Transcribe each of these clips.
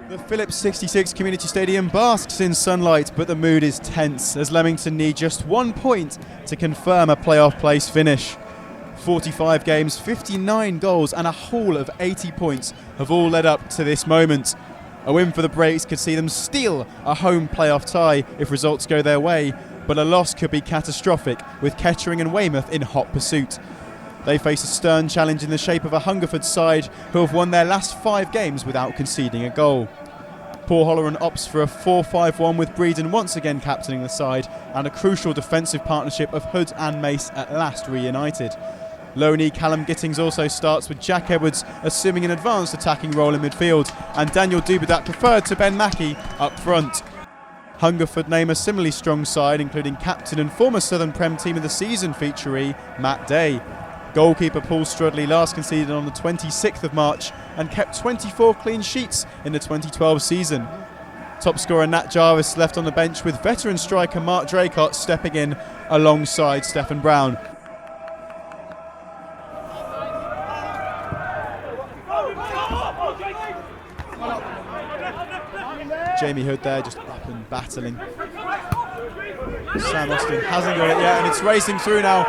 The Phillips 66 Community Stadium basks in sunlight, but the mood is tense as Leamington need just 1 point to confirm a playoff place finish. 45 games, 59 goals and a haul of 80 points have all led up to this moment. A win for the Brakes could see them steal a home playoff tie if results go their way, but a loss could be catastrophic with Kettering and Weymouth in hot pursuit. They face a stern challenge in the shape of a Hungerford side who have won their last 5 games without conceding a goal. Paul Holloran opts for a 4-5-1 with Breeden once again captaining the side and a crucial defensive partnership of Hood and Mace at last reunited. Low-knee Callum Gittings also starts with Jack Edwards assuming an advanced attacking role in midfield and Daniel Dubedat preferred to Ben Mackey up front. Hungerford name a similarly strong side including captain and former Southern Prem Team of the Season featuree Matt Day. Goalkeeper Paul Strudley last conceded on the 26th of March and kept 24 clean sheets in the 2012 season. Top scorer Nat Jarvis left on the bench with veteran striker Mark Draycott stepping in alongside Stephen Brown. Jamie Hood there just up and battling. Sam Austin hasn't got it yet and it's racing through now.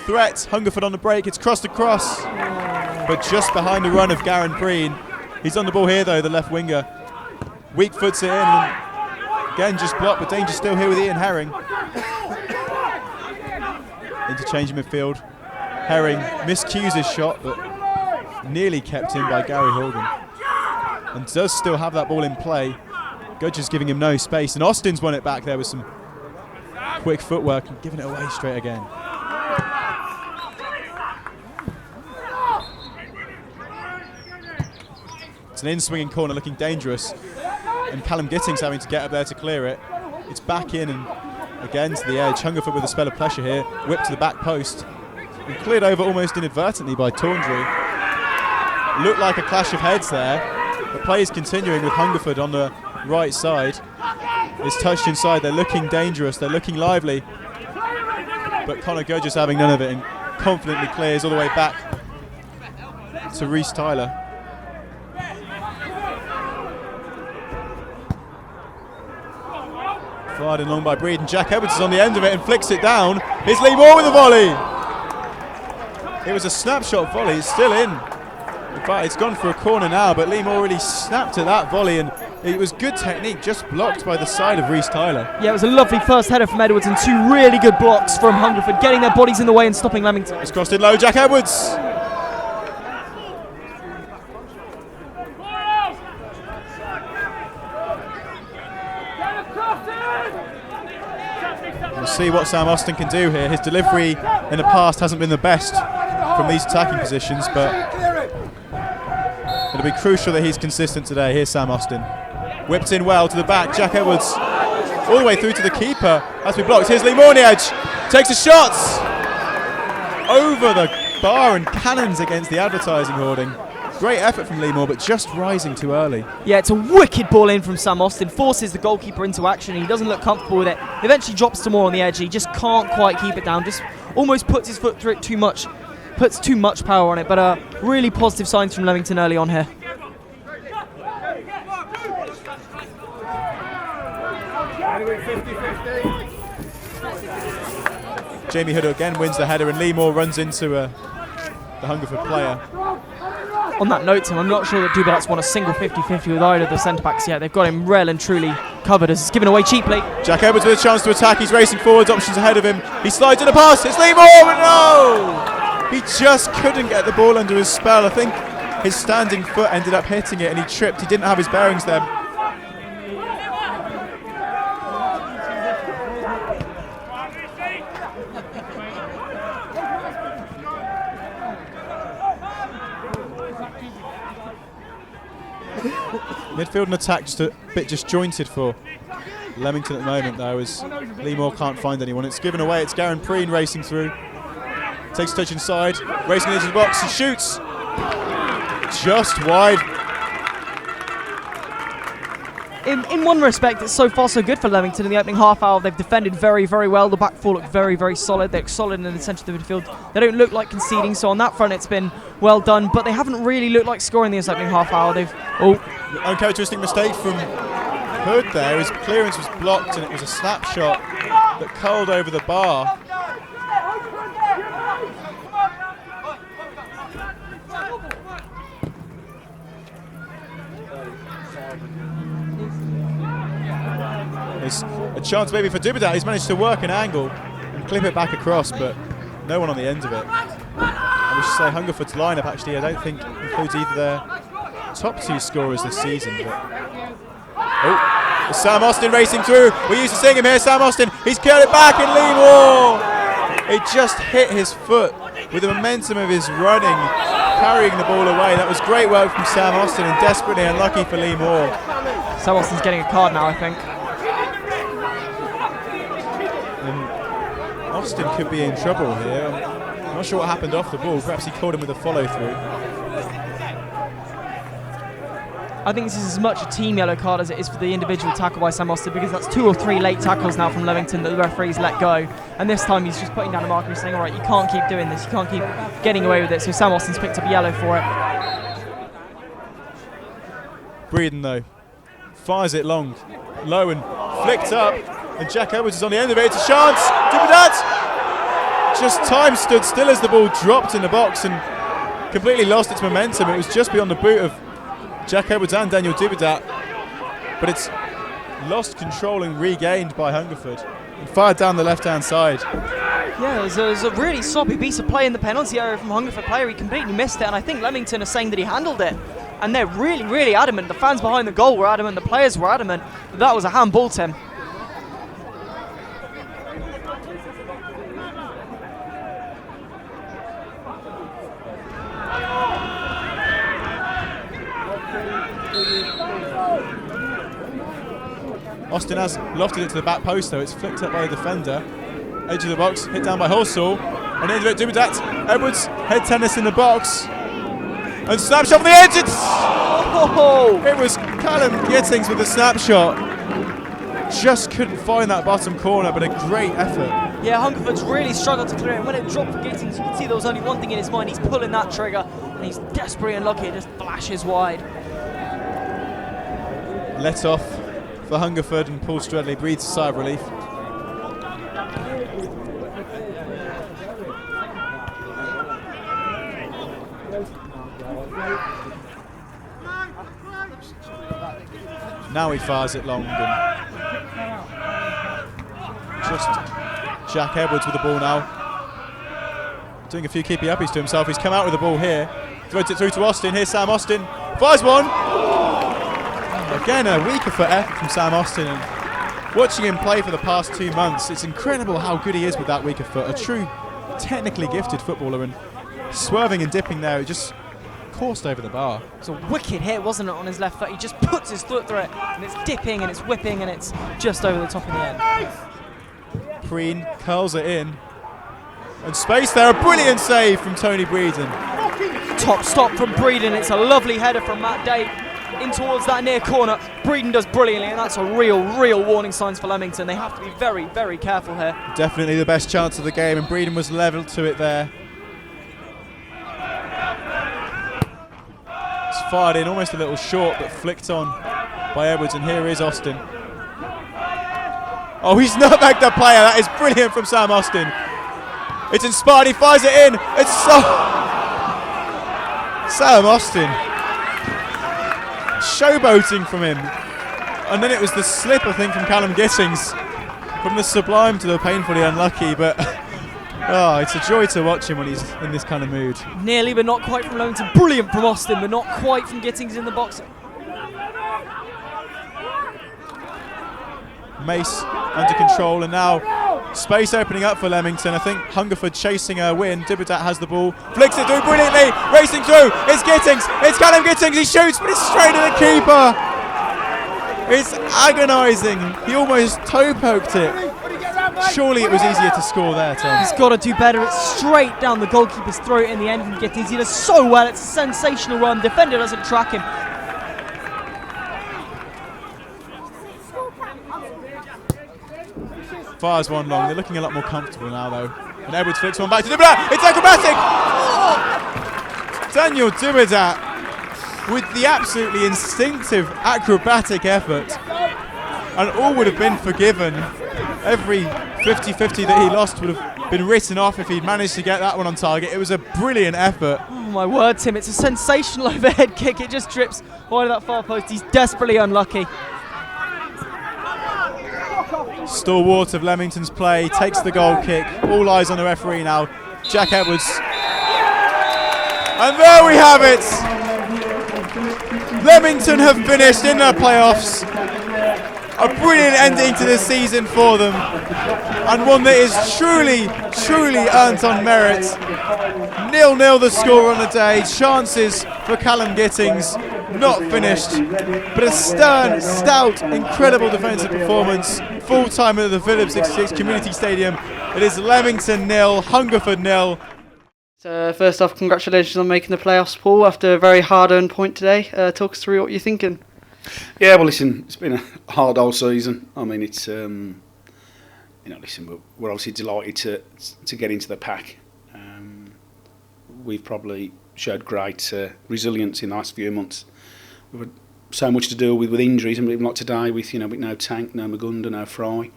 Threat, Hungerford on the break, it's crossed across, but just behind the run of Garen Preen. He's on the ball here though, the left winger. Weak foots it in, and again just blocked, but danger still here with Ian Herring. Interchange in midfield. Herring miscues his shot, but nearly kept in by Gary Horgan. And does still have that ball in play. Gudge is giving him no space, and Austin's won it back there with some quick footwork and giving it away straight again. It's an in-swinging corner looking dangerous and Callum Gittings having to get up there to clear it. It's back in and again to the edge. Hungerford with a spell of pressure here, whipped to the back post and cleared over almost inadvertently by Tawndry. Looked like a clash of heads there. The play is continuing with Hungerford on the right side. It's touched inside, they're looking dangerous, they're looking lively. But Connor Gudge is having none of it and confidently clears all the way back to Reece Tyler. Fired in long by Breeden. Jack Edwards is on the end of it and flicks it down. Here's Lee Moore with a volley. It was a snapshot volley, it's still in. In fact, it's gone for a corner now, but Lee Moore really snapped at that volley and it was good technique, just blocked by the side of Reece Tyler. Yeah, it was a lovely first header from Edwards and 2 really good blocks from Hungerford, getting their bodies in the way and stopping Leamington. It's crossed in low, Jack Edwards. We'll see what Sam Austin can do here. His delivery in the past hasn't been the best from these attacking positions, but it'll be crucial that he's consistent today. Here's Sam Austin. Whipped in well to the back. Jack Edwards all the way through to the keeper. Has to be blocked. Here's Lee Moore on the edge. Takes a shot over the bar and cannons against the advertising hoarding. Great effort from Lee Moore, but just rising too early. Yeah, it's a wicked ball in from Sam Austin. Forces the goalkeeper into action. He doesn't look comfortable with it. Eventually drops to Moore on the edge. He just can't quite keep it down. Just almost puts his foot through it too much. Puts too much power on it. But really positive signs from Leamington early on here. Jamie Hood again wins the header and Lee Moore runs into the Hungerford player. On that note, Tim, I'm not sure that Dubedat's won a single 50-50 with either of the centre-backs yet. They've got him well and truly covered as it's given away cheaply. Jack Edwards with a chance to attack. He's racing forwards, options ahead of him. He slides in a pass. It's Lee Moore, but no! He just couldn't get the ball under his spell. I think his standing foot ended up hitting it and he tripped. He didn't have his bearings there. Midfield and attack just a bit disjointed for Leamington at the moment though, as Lee Moore can't find anyone. It's given away, it's Garen Preen racing through. Takes a touch inside, racing into the box, he shoots. Just wide. in one respect, it's so far so good for Leamington in the opening half hour. They've defended very, very well. The back four look very, very solid. They're solid in the centre of the midfield. They don't look like conceding, so on that front it's been well done, but they haven't really looked like scoring this opening half hour. Uncharacteristic mistake from Hood there. His clearance was blocked and it was a snapshot that curled over the bar. There's a chance maybe for Dubedat. He's managed to work an angle and clip it back across, but no one on the end of it. I should say Hungerford's lineup actually I don't think includes either their top two scorers this season. But Sam Austin racing through. We're used to seeing him here. Sam Austin, he's curled it back and Lee Moore. It just hit his foot with the momentum of his running, carrying the ball away. That was great work from Sam Austin and desperately unlucky for Lee Moore. Sam Austin's getting a card now, I think. Austin could be in trouble here. I'm not sure what happened off the ball. Perhaps he caught him with a follow-through. I think this is as much a team yellow card as it is for the individual tackle by Sam Austin, because that's 2 or 3 late tackles now from Leamington that the referees let go. And this time he's just putting down a marker and saying, all right, you can't keep doing this. You can't keep getting away with it. So Sam Austin's picked up a yellow for it. Breeden, though, fires it long, low and flicked up. And Jack Edwards is on the end of it. It's a chance. Dubedat! Just time stood still as the ball dropped in the box and completely lost its momentum. It was just beyond the boot of Jack Edwards and Daniel Dubedat, but it's lost control and regained by Hungerford and fired down the left-hand side. Yeah, it was a really sloppy piece of play in the penalty area from Hungerford player. He completely missed it, and I think Leamington are saying that he handled it, and they're really, really adamant. The fans behind the goal were adamant, the players were adamant that was a handball, Tim. Austin has lofted it to the back post though. It's flicked up by the defender. Edge of the box, hit down by Horsall. And into it, Dubedat. Edwards, head tennis in the box. And snapshot from the edge. It was Callum Gittings with the snapshot. Just couldn't find that bottom corner, but a great effort. Yeah, Hungerford's really struggled to clear it. And when it dropped for Gittings, you can see there was only one thing in his mind. He's pulling that trigger, and he's desperately unlucky. It just flashes wide. Let off for Hungerford, and Paul Stradley breathes a sigh of relief. Now he fires it long, and just Jack Edwards with the ball now. Doing a few keepy uppies to himself. He's come out with the ball here. Throws it through to Austin. Here's Sam Austin. Fires one. Again, a weaker foot effort from Sam Austin. And watching him play for the past 2 months, it's incredible how good he is with that weaker foot. A true technically gifted footballer, and swerving and dipping there, it just coursed over the bar. It was a wicked hit, wasn't it, on his left foot? He just puts his foot through it, and it's dipping and it's whipping and it's just over the top in the end. Preen curls it in. And space there, a brilliant save from Tony Breeden. Top stop from Breeden. It's a lovely header from Matt Day in towards that near corner. Breeden does brilliantly, and that's a real warning signs for Leamington. They have to be very, very careful here. Definitely the best chance of the game, and Breeden was levelled to it there. It's fired in almost a little short, but flicked on by Edwards, and here is Austin. Oh, he's nutmegged the player. That is brilliant from Sam Austin. It's inspired, he fires it in. It's so... Sam Austin. Showboating from him. And then it was the slip, I think, from Callum Gittings. From the sublime to the painfully unlucky, but oh, it's a joy to watch him when he's in this kind of mood. Nearly, but not quite from Leamington. Brilliant from Austin, but not quite from Gittings in the box. Mace under control, and now space opening up for Leamington. I think Hungerford chasing a win. Dubedat has the ball, flicks it through brilliantly, racing through. It's Gittings, it's Callum Gittings. He shoots, but it's straight to the keeper. It's agonising. He almost toe poked it. Surely it was easier to score there, Tom. He's got to do better. It's straight down the goalkeeper's throat in the end from Gittings. He does so well. It's a sensational run. Defender doesn't track him. fires one long. They're looking a lot more comfortable now, though. And Edwards flicks one back to Dubedat. It's acrobatic! Daniel Dubedat with the absolutely instinctive acrobatic effort. And all would have been forgiven. Every 50-50 that he lost would have been written off if he'd managed to get that one on target. It was a brilliant effort. Oh my word, Tim, it's a sensational overhead kick. It just drips wide of that far post. He's desperately unlucky. Stalwart of Leamington's play takes the goal kick. All eyes on the referee now. Jack Edwards. And there we have it. Leamington have finished in their playoffs. A brilliant ending to the season for them, and one that is truly earned on merit. 0-0 the score on the day. Chances for Callum Gittings, not finished, but a stern, stout, incredible defensive performance. Full time at the Phillips 66 Community Stadium. It is Leamington 0, Hungerford 0. So first off, congratulations on making the playoffs, Paul, after a very hard-earned point today. Talk us through what you're thinking. Yeah, well, listen, it's been a hard old season. I mean, it's listen, we're obviously delighted to get into the pack. We've probably showed great resilience in the last few months. We've had so much to deal with injuries, and like today with no Tank, no Magunda, no Fry,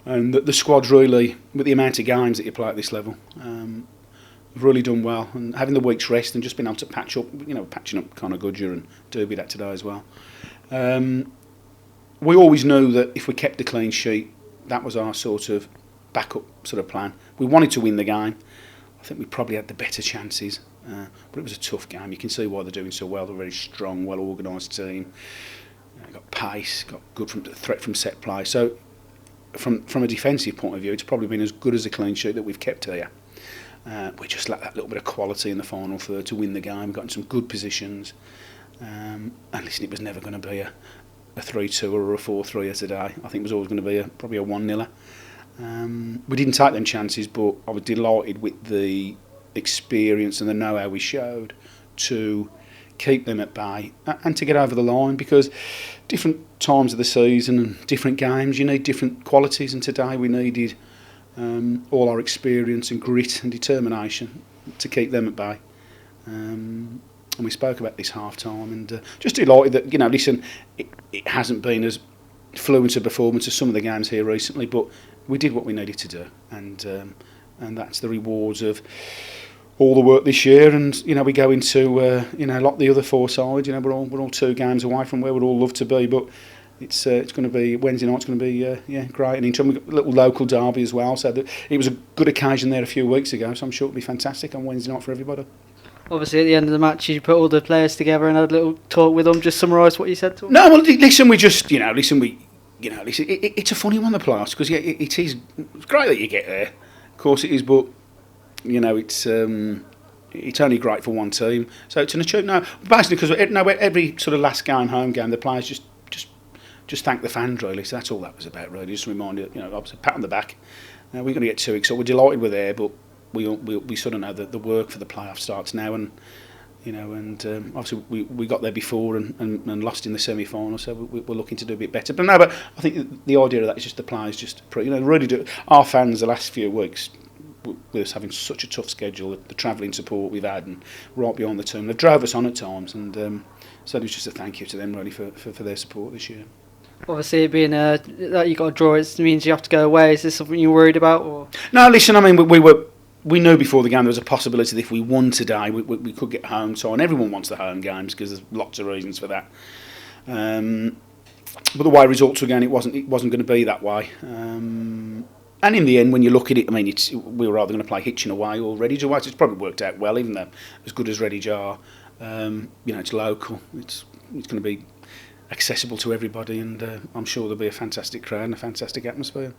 and the squad's really, with the amount of games that you play at this level, we've really done well. And having the week's rest and just being able to patch up, patching up kind of Goodyear and Derby that today as well. We always knew that if we kept a clean sheet, that was our sort of backup sort of plan. We wanted to win the game. I think we probably had the better chances, but it was a tough game. You can see why they're doing so well. They're a very strong, well-organised team. Got pace, got good threat from set play. So from a defensive point of view, it's probably been as good as a clean sheet that we've kept here. We just lacked that little bit of quality in the final third to win the game. We got in some good positions. And listen, it was never going to be a 3-2 or a 4-3 today. I think it was always going to be probably a 1-0. We didn't take them chances, but I was delighted with the experience and the know-how we showed to keep them at bay and to get over the line, because different times of the season and different games, you need different qualities, and today we needed all our experience and grit and determination to keep them at bay. And we spoke about this half-time, and just delighted that, listen, it hasn't been as fluent a performance as some of the games here recently, but we did what we needed to do, and that's the rewards of all the work this year. And we go into like the other four sides, we're all 2 games away from where we'd all love to be, but it's going to be Wednesday night. It's going to be great, and in terms of a little local derby as well. So it was a good occasion there a few weeks ago. So I'm sure it'll be fantastic on Wednesday night for everybody. Obviously, at the end of the match, you put all the players together and had a little talk with them. Just summarise what you said to them. No, well, listen, we just, it's a funny one, the playoffs, because it is. It's great that you get there, of course it is, but it's only great for one team. So it's an achievement. No, basically, because every sort of last game, home game, the players just thank the fans, really. So that's all that was about, really. Just a reminder, obviously pat on the back. We're going to get 2 weeks, so we're delighted we're there, but we sort of know that the work for the playoff starts now, and obviously we got there before and lost in the semi-final, so we're looking to do a bit better. But I think the idea of that is just the players just really do. Our fans the last few weeks, with us having such a tough schedule, the travelling support we've had, and right behind the team, they drove us on at times, and so it was just a thank you to them, really, for their support this year. Obviously, it being that you got to draw, it means you have to go away. Is this something you're worried about? Or? No, listen, I mean, we knew before the game there was a possibility that if we won today, we could get home. So, and everyone wants the home games because there's lots of reasons for that. But the way results were going, it wasn't going to be that way. And in the end, when you look at it, I mean, we were either going to play Hitchin away or Redditch away. So it's probably worked out well, even though as good as Redditch are. It's local. It's going to be accessible to everybody, and I'm sure there'll be a fantastic crowd and a fantastic atmosphere.